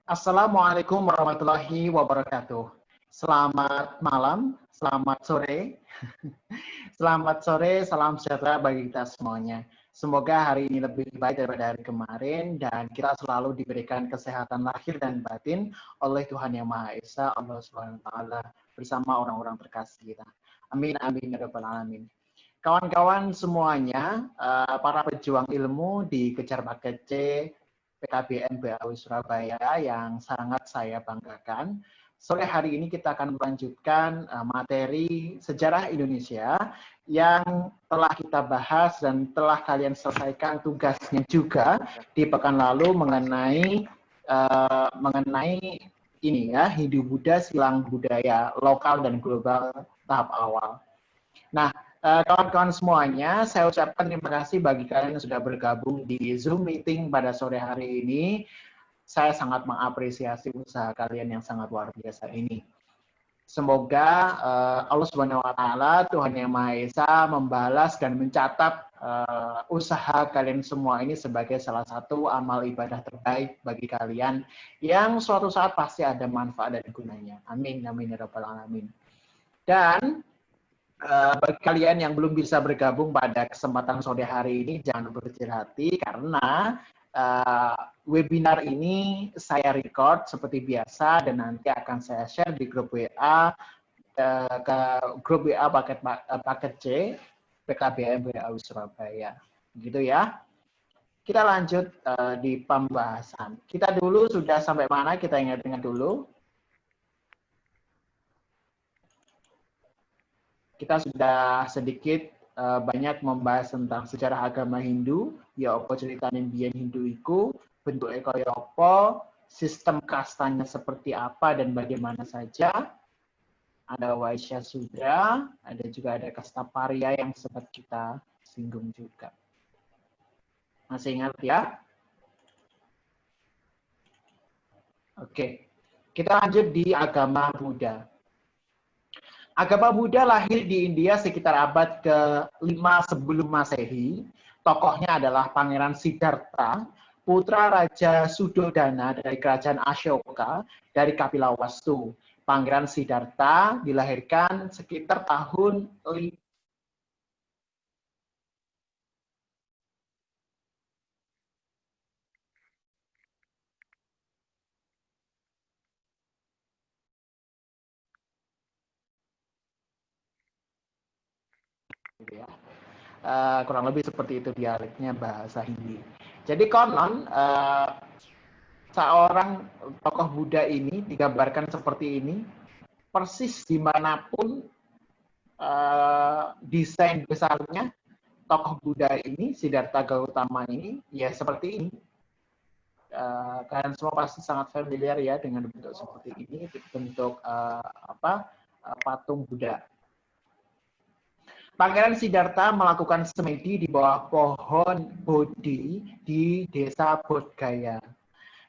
Assalamualaikum warahmatullahi wabarakatuh. Selamat malam, selamat sore. Selamat sore, salam sejahtera bagi kita semuanya. Semoga hari ini lebih baik daripada hari kemarin dan kita selalu diberikan kesehatan lahir dan batin oleh Tuhan Yang Maha Esa, Allah Subhanahu wa taala bersama orang-orang terkasih kita. Amin amin ya rabbal alamin. Kawan-kawan semuanya, para pejuang ilmu di Kejar Paket C PKBM BAU Surabaya yang sangat saya banggakan. Sore hari ini kita akan melanjutkan materi sejarah Indonesia yang telah kita bahas dan telah kalian selesaikan tugasnya juga di pekan lalu mengenai ini ya, Hindu Buddha silang budaya lokal dan global tahap awal. Nah, kawan-kawan semuanya, saya ucapkan terima kasih bagi kalian yang sudah bergabung di Zoom meeting pada sore hari ini. Saya sangat mengapresiasi usaha kalian yang sangat luar biasa ini. Semoga Allah Subhanahu wa taala, Tuhan Yang Maha Esa membalas dan mencatat usaha kalian semua ini sebagai salah satu amal ibadah terbaik bagi kalian yang suatu saat pasti ada manfaat dan gunanya. Amin amin ya rabbal alamin. Dan bagi kalian yang belum bisa bergabung pada kesempatan sore hari ini, jangan berkecil hati karena webinar ini saya record seperti biasa dan nanti akan saya share di grup WA ke grup WA paket C PKBM BAU Surabaya. Gitu ya. Kita lanjut di pembahasan. Kita dulu sudah sampai mana? Kita ingat-ingat dulu. Kita sudah sedikit banyak membahas tentang sejarah agama Hindu, ya apa ceritanya biyen Hindu iku, bentuknya kaya apa, sistem kastanya seperti apa dan bagaimana saja. Ada Waisya Sudra, ada juga ada kasta Parya yang sempat kita singgung juga. Masih ingat ya? Oke. Kita lanjut di agama Buddha. Agama Buddha lahir di India sekitar abad ke-5 sebelum Masehi. Tokohnya adalah Pangeran Siddhartha, putra Raja Sudodana dari kerajaan Ashoka dari Kapilawastu. Pangeran Siddhartha dilahirkan sekitar tahun ya. Kurang lebih seperti itu dialeknya bahasa Hindi. Jadi konon seorang tokoh Buddha ini digambarkan seperti ini, persis dimanapun desain besarnya tokoh Buddha ini, Siddhartha Gautama ini, ya seperti ini. Kalian semua pasti sangat familiar ya dengan bentuk seperti ini, bentuk patung Buddha. Pangeran Siddhartha melakukan semedi di bawah pohon Bodhi di desa Bodhgaya.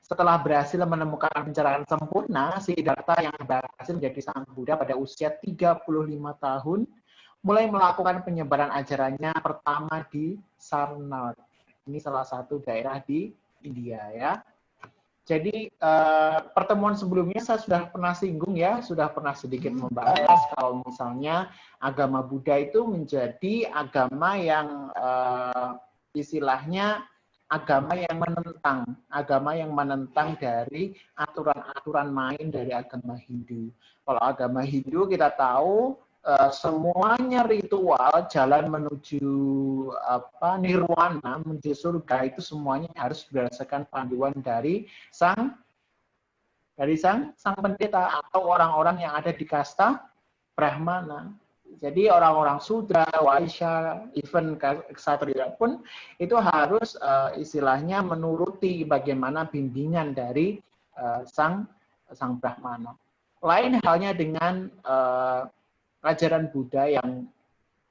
Setelah berhasil menemukan pencerahan sempurna, Siddhartha yang berhasil menjadi sang Buddha pada usia 35 tahun, mulai melakukan penyebaran ajarannya pertama di Sarnath. Ini salah satu daerah di India ya. Jadi pertemuan sebelumnya saya sudah pernah singgung ya, sudah pernah sedikit membahas kalau misalnya agama Buddha itu menjadi agama yang istilahnya agama yang menentang dari aturan-aturan main dari agama Hindu. Kalau agama Hindu kita tahu semuanya ritual jalan menuju nirwana, menuju surga itu semuanya harus berdasarkan panduan dari sang pendeta atau orang-orang yang ada di kasta Brahmana. Jadi orang-orang Sudra, Waisya, even Ksatria pun itu harus istilahnya menuruti bagaimana bimbingan dari sang Brahmana. Lain halnya dengan ajaran Buddha yang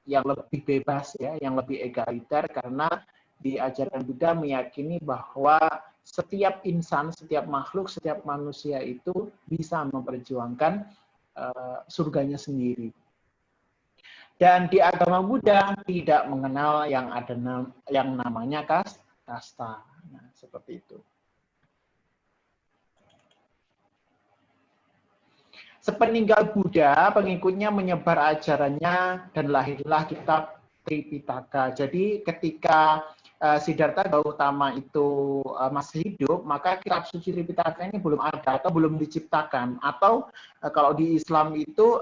lebih bebas ya, yang lebih egaliter karena di ajaran Buddha meyakini bahwa setiap insan, setiap makhluk, setiap manusia itu bisa memperjuangkan surganya sendiri. Dan di agama Buddha tidak mengenal yang ada yang namanya kasta. Nah, seperti itu. Sepeninggal Buddha, pengikutnya menyebar ajarannya dan lahirlah kitab Tripitaka. Jadi ketika Siddhartha Gautama itu masih hidup, maka kitab suci Tripitaka ini belum ada atau belum diciptakan. Atau kalau di Islam itu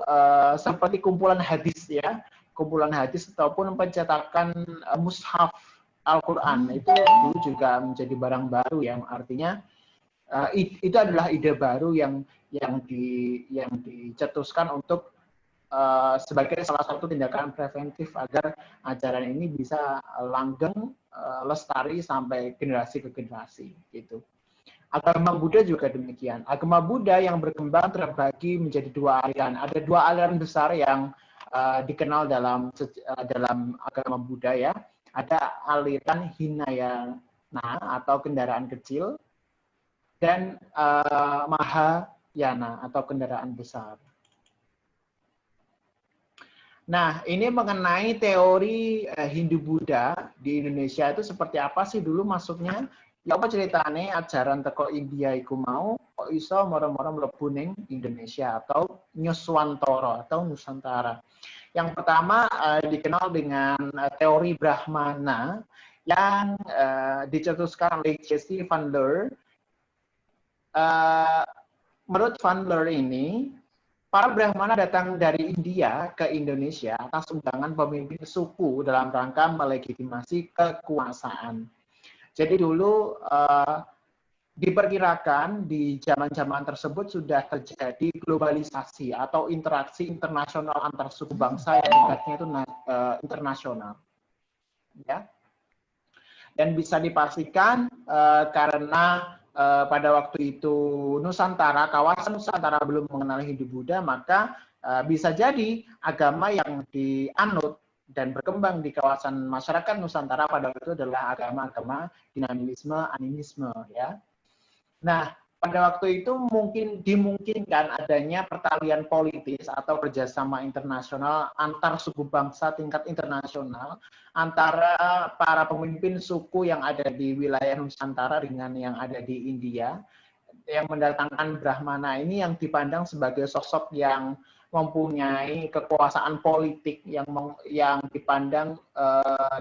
seperti kumpulan hadis ya, kumpulan hadis ataupun pencetakan mushaf Al-Quran itu dulu juga menjadi barang baru yang artinya itu adalah ide baru yang dicetuskan untuk sebagai salah satu tindakan preventif agar ajaran ini bisa langgeng, lestari sampai generasi ke generasi gitu. Agama Buddha juga demikian. Agama Buddha yang berkembang terbagi menjadi dua aliran. Ada dua aliran besar yang dikenal dalam agama Buddha ya. Ada aliran Hinayana atau kendaraan kecil dan Mahayana atau kendaraan besar. Nah, ini mengenai teori Hindu-Buddha di Indonesia itu seperti apa sih dulu masuknya? Ya apa ceritanya ajaran teko India iku mau kok iso moro-moro mlebu ning Indonesia atau Nyuswantara atau Nusantara. Yang pertama dikenal dengan teori Brahmana yang dicetuskan oleh J.C. Van Leur. Menurut Van Leur ini, para Brahmana datang dari India ke Indonesia atas undangan pemimpin suku dalam rangka melegitimasi kekuasaan. Jadi dulu diperkirakan di zaman-zaman tersebut sudah terjadi globalisasi atau interaksi internasional antar suku bangsa yang tingkatnya itu internasional. Ya. Dan bisa dipastikan karena pada waktu itu kawasan Nusantara belum mengenal Hindu-Buddha, maka bisa jadi agama yang dianut dan berkembang di kawasan masyarakat Nusantara pada waktu itu adalah agama-agama dinamisme, animisme, ya. Nah, pada waktu itu dimungkinkan adanya pertalian politis atau kerjasama internasional antar suku bangsa tingkat internasional antara para pemimpin suku yang ada di wilayah Nusantara dengan yang ada di India, yang mendatangkan Brahmana ini yang dipandang sebagai sosok yang mempunyai kekuasaan politik yang dipandang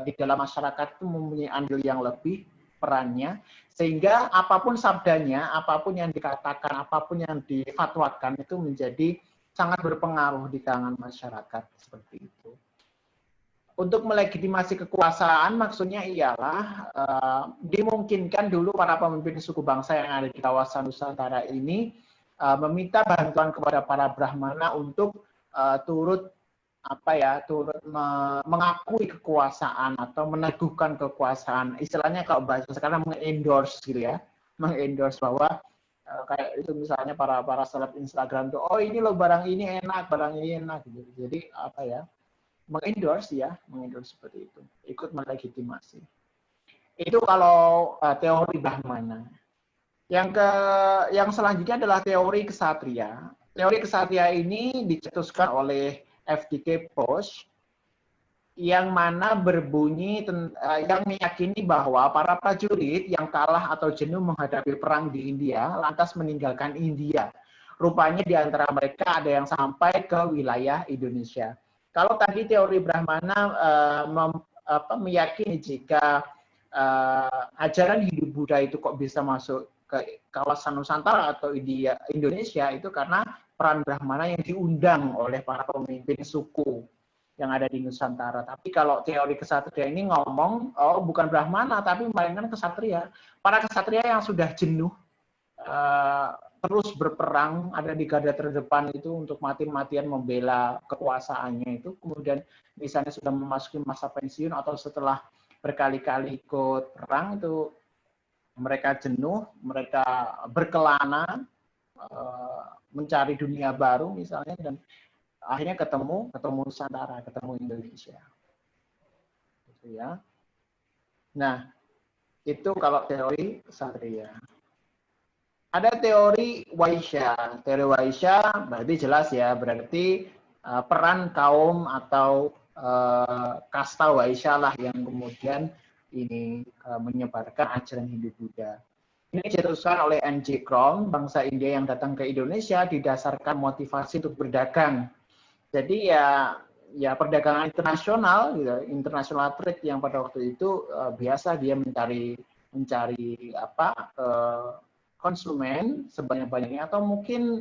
di dalam masyarakat itu mempunyai andil yang lebih perannya, sehingga apapun sabdanya, apapun yang dikatakan, apapun yang difatwakan itu menjadi sangat berpengaruh di kalangan masyarakat seperti itu. Untuk melegitimasi kekuasaan maksudnya ialah dimungkinkan dulu para pemimpin suku bangsa yang ada di kawasan Nusantara ini meminta bantuan kepada para Brahmana untuk turut mengakui kekuasaan atau meneguhkan kekuasaan. Istilahnya kalau bahasa sekarang mengendorse gitu ya, mengendorse bahwa kayak itu misalnya para seleb Instagram tuh, oh ini loh barang ini enak gitu. Jadi mengendorse seperti itu, ikut melegitimasi. Itu kalau teori Brahmana. Yang selanjutnya adalah teori kesatria. Teori kesatria ini dicetuskan oleh F.D.K. Bose, yang mana berbunyi yang meyakini bahwa para prajurit yang kalah atau jenuh menghadapi perang di India lantas meninggalkan India. Rupanya di antara mereka ada yang sampai ke wilayah Indonesia. Kalau tadi teori Brahmana meyakini jika ajaran Hindu-Buddha itu kok bisa masuk ke kawasan Nusantara atau Indonesia itu karena peran Brahmana yang diundang oleh para pemimpin suku yang ada di Nusantara. Tapi kalau teori kesatria ini ngomong, oh bukan Brahmana, tapi melainkan kesatria. Para kesatria yang sudah jenuh, terus berperang, ada di garda terdepan itu untuk mati-matian membela kekuasaannya itu, kemudian misalnya sudah memasuki masa pensiun atau setelah berkali-kali ikut perang itu, mereka jenuh, mereka berkelana, mencari dunia baru misalnya, dan akhirnya ketemu Nusantara, ketemu Indonesia. Gitu ya. Nah, itu kalau teori kesatria. Ada teori Waisya. Teori Waisya berarti jelas ya, berarti peran kaum atau kasta Waisya lah yang kemudian ini menyebarkan ajaran Hindu-Buddha. Ini dicetuskan oleh N.G. Krom, bangsa India yang datang ke Indonesia didasarkan motivasi untuk berdagang. Jadi ya perdagangan internasional, gitu, international trade yang pada waktu itu biasa dia mencari konsumen sebanyak-banyaknya, atau mungkin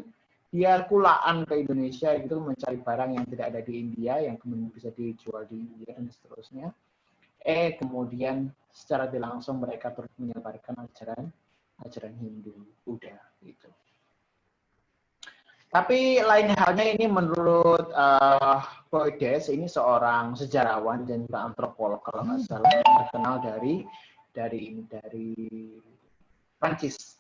dia kulaan ke Indonesia itu mencari barang yang tidak ada di India yang kemudian bisa dijual di India dan seterusnya. Kemudian secara tidak langsung mereka terus menyebarkan ajaran Hindu, Buddha gitu. Tapi lain halnya ini menurut Poides, ini seorang sejarawan dan juga antropolog kalau nggak salah, terkenal dari Prancis.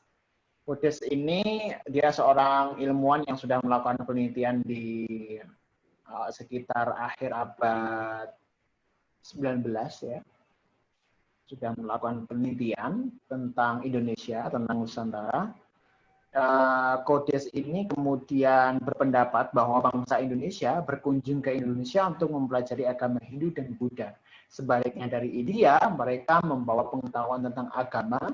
Poides ini dia seorang ilmuwan yang sudah melakukan penelitian di sekitar akhir abad 19 ya. Sudah melakukan penelitian tentang Indonesia, tentang Nusantara. Poides ini kemudian berpendapat bahwa bangsa Indonesia berkunjung ke Indonesia untuk mempelajari agama Hindu dan Buddha. Sebaliknya dari India, mereka membawa pengetahuan tentang agama.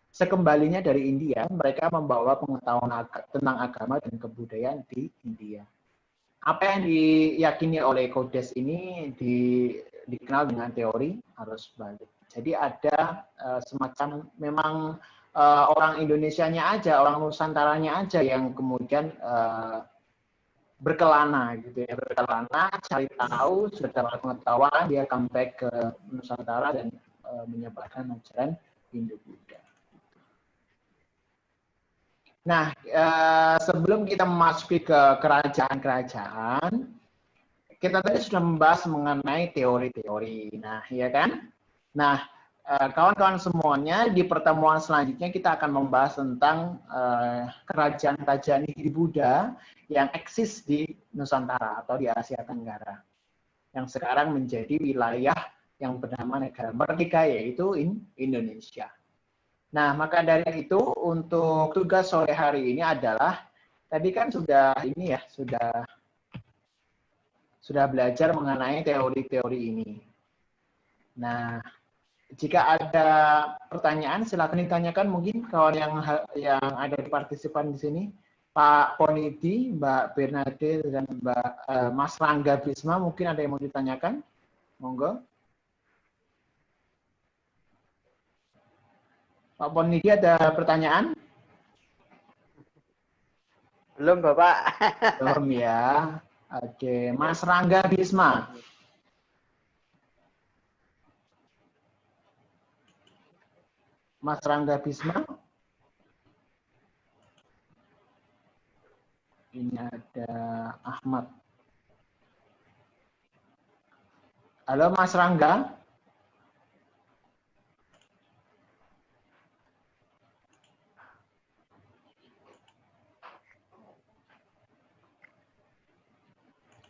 Sekembalinya dari India, mereka membawa pengetahuan tentang agama dan kebudayaan di India. Apa yang diyakini oleh Poides ini dikenal dengan teori arus balik. Jadi ada semacam memang orang Indonesianya aja, orang Nusantaranya aja yang kemudian berkelana gitu ya, berkelana, cari tahu, sudah dapat pengetahuan, dia comeback ke Nusantara dan menyebarkan ajaran Hindu Buddha. Nah, sebelum kita memasuki ke kerajaan-kerajaan, kita tadi sudah membahas mengenai teori-teori. Nah, ya kan? Nah, kawan-kawan semuanya, di pertemuan selanjutnya kita akan membahas tentang kerajaan-kerajaan Hindu Buddha yang eksis di Nusantara atau di Asia Tenggara, yang sekarang menjadi wilayah yang bernama negara merdeka, yaitu Indonesia. Nah, maka dari itu untuk tugas sore hari ini adalah, tadi kan sudah belajar mengenai teori-teori ini. Nah, jika ada pertanyaan, silakan ditanyakan mungkin kawan yang ada di partisipan di sini, Pak Ponidi, Mbak Bernade, dan Mas Rangga Bisma, mungkin ada yang mau ditanyakan? Monggo. Pak Ponidi, ada pertanyaan? Belum, Bapak. Belum ya. Oke, Mas Rangga Bisma. Mas Rangga Bisma. Ini ada Ahmad. Halo Mas Rangga.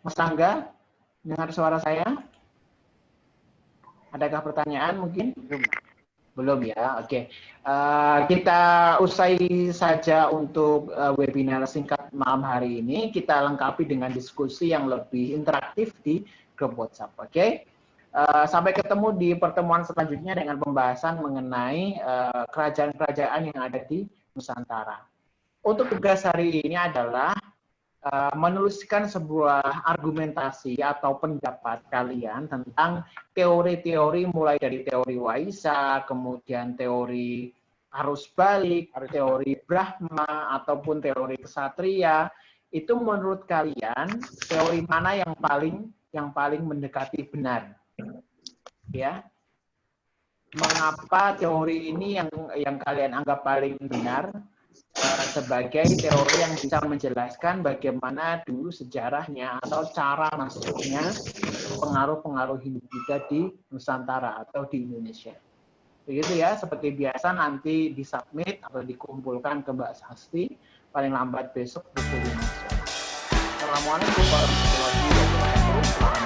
Mas Rangga, dengar suara saya? Adakah pertanyaan mungkin? Belum ya, oke. Kita usai saja untuk webinar singkat malam hari ini. Kita lengkapi dengan diskusi yang lebih interaktif di grup WhatsApp, oke? Sampai ketemu di pertemuan selanjutnya dengan pembahasan mengenai kerajaan-kerajaan yang ada di Nusantara. Untuk tugas hari ini adalah menuliskan sebuah argumentasi atau pendapat kalian tentang teori-teori mulai dari teori Waisa, kemudian teori arus balik, teori Brahma, ataupun teori kesatria. Itu menurut kalian teori mana yang paling mendekati benar? Ya. Mengapa teori ini yang kalian anggap paling benar? Sebagai teori yang bisa menjelaskan bagaimana dulu sejarahnya atau cara masuknya pengaruh-pengaruh Hindu Buddha di Nusantara atau di Indonesia. Begitu ya, seperti biasa nanti disubmit atau dikumpulkan ke Mbak Sasti paling lambat besok pukul 5 sore. Assalamualaikum warahmatullahi wabarakatuh.